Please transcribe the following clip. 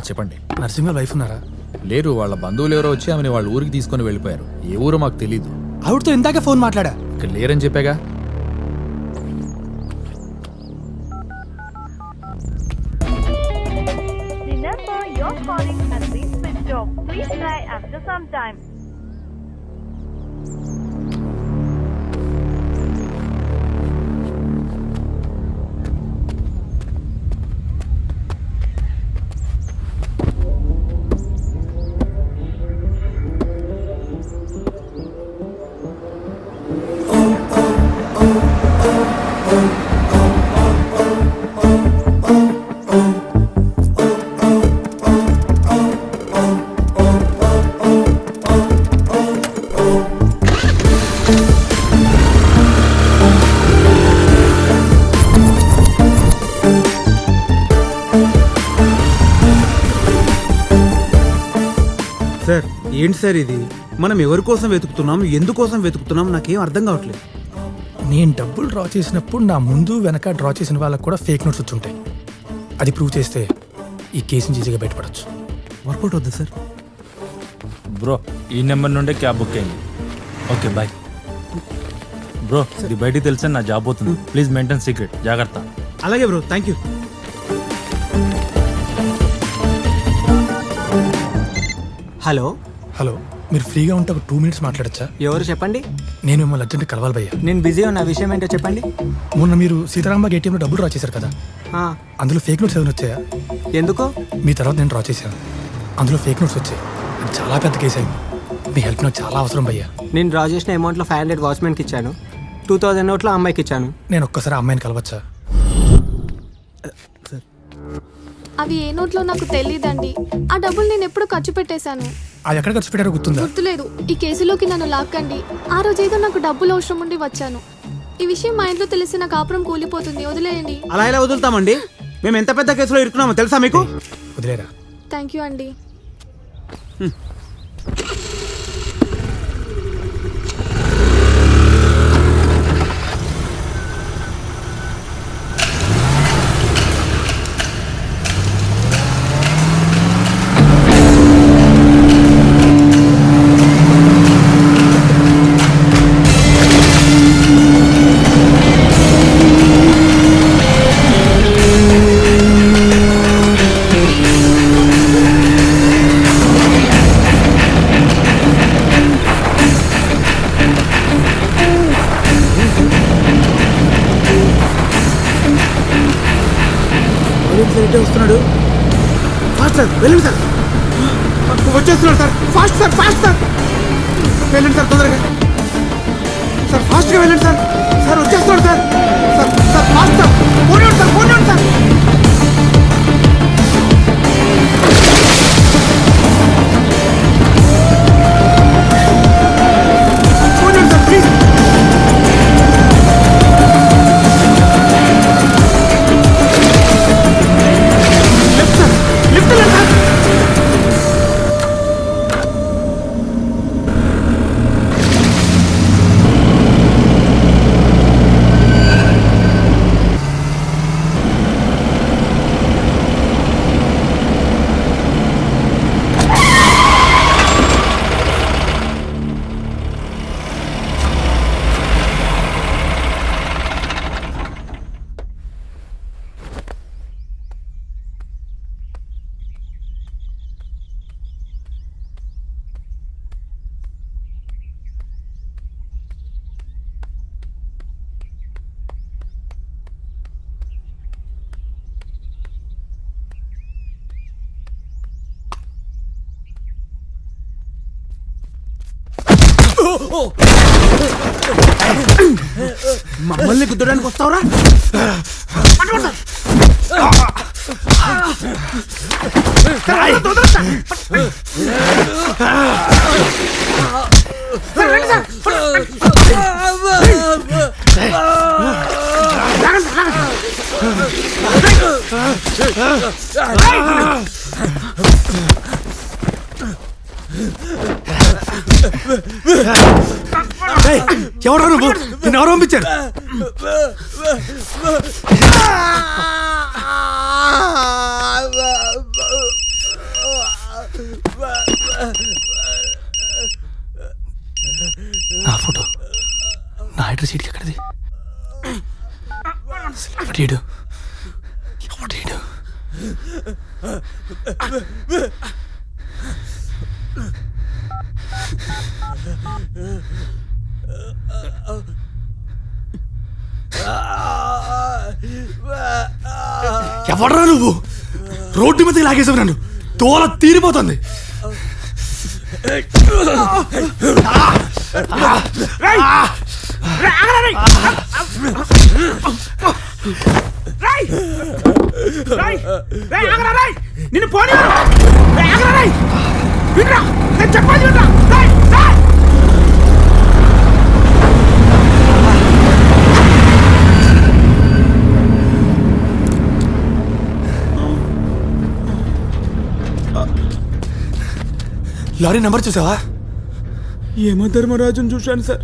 చెప్పండి. నరసింహ వైఫ్ ఉన్నారా? లేరు, వాళ్ళ బంధువులు ఎవరో వచ్చి ఆమెను వాళ్ళ ఊరికి తీసుకొని వెళ్ళిపోయారు. ఏ ఊరో మాకు తెలీదు. ఆవిడతో ఇందాకే ఫోన్ మాట్లాడా. ఇక్కడ లేరని చెప్పాగా. The number you're calling has been switched off. Please try after some time. Sir ఏంటి సార్ ఇది? మనం ఎవరి కోసం వెతుకుతున్నాం, ఎందుకోసం వెతుకుతున్నాం నాకేం అర్థం కావట్లేదు. నేను డబ్బులు డ్రా చేసినప్పుడు నా ముందు వెనక డ్రా చేసిన వాళ్ళకి కూడా ఫేక్ నోట్స్ వచ్చి ఉంటాయి. అది ప్రూవ్ చేస్తే ఈ కేసుని ఈజీగా బయటపడచ్చు. వర్కౌట్ అవుద్ది సార్. బ్రో ఈ నెంబర్ నుండే క్యాబ్ బుక్ అయింది. Okay bye bro. ఇది బయటికి తెలిస్తే నా జాబ్ అవుతుంది. Please maintain secret. జాగ్రత్త. అలాగే bro, thank you. Hello hello, మీరు ఫ్రీగా ఉంటే ఒక 2 minutes మాట్లాడచ్చా? ఎవరు చెప్పండి? నేను మిమ్మల్ని అర్జెంట్ కలవాలి భయ్యా. నేను బిజీ ఉన్న విషయం ఏంటో చెప్పండి. మొన్న మీరు సీతారాంబాగ్ ఏటీఎంలో డబ్బులు డ్రా చేశారు కదా, ఆ, అందులో ఫేక్ నోట్స్ ఏమైనా వచ్చాయా? ఎందుకు? మీ తర్వాత నేను డ్రా చేశాను, అందులో ఫేక్ నోట్స్ వచ్చాయి. అది చాలా పెద్ద కేసు అయింది. మీ హెల్ప్ నాకు చాలా అవసరం భయ్యా. నేను డ్రా చేసిన అమౌంట్లో 500 వాచ్మెన్కి ఇచ్చాను, 2000 నోట్లో అమ్మాయికి ఇచ్చాను. నేను ఒక్కసారి ఆ అమ్మాయిని కలవచ్చా? అవి ఏ నోట్లో నాకు తెలియదండి. ఆ డబ్బులు నేను ఎప్పుడు ఖర్చు పెట్టేశాను. అది ఎక్కడ ఖర్చు పెట్టారో గుర్తుందా? గుర్తులేదు. ఈ కేసులోకి నన్ను లాక్కండి. ఆ రోజు ఏదో నాకు డబ్బులు అవసరం ఉండి వచ్చాను. ఈ విషయం మా ఇంట్లో తెలిసి నా కాపురం కూలిపోతుంది. వదిలేయండి. అలా ఎలా వదులుతామండి? మేము ఎంత పెద్ద కేసులో ఇరుక్కున్నామో తెలుసా మీకు? వదిలేరా. థ్యాంక్ యూ అండి. వస్తున్నాడు. ఫాస్ట్ సార్, వెళ్ళండి సార్. వచ్చేస్తున్నాడు sir. Fast sir, fast sir. వెళ్ళండి సార్, తొందరగా సార్. ఫాస్ట్గా వెళ్ళండి సార్. సార్ వచ్చేస్తున్నాడు sir. Sir sir fast sir. పోనీ సార్, పోనీ సార్. పోనీ సార్ ప్లీజ్. మమ్మల్ని గుద్దడానికి వస్తావురా? ఎవరు నువ్వు? నేను ఎవరు పంపించారు? నా ఫోటో నా అడ్రస్ సీట్కి ఎక్కడిది ఎవడీడు ఎవడీడు ఎవడరా నువ్వు రోడ్డు మీదకి లాగేసావు నన్ను తోల తీరిపోతుంది నిన్ను పోనీ వినరా నేను చెప్పాలి వినరా లారీ నెంబర్ చూసావా యమ ధర్మరాజును చూశాను సార్.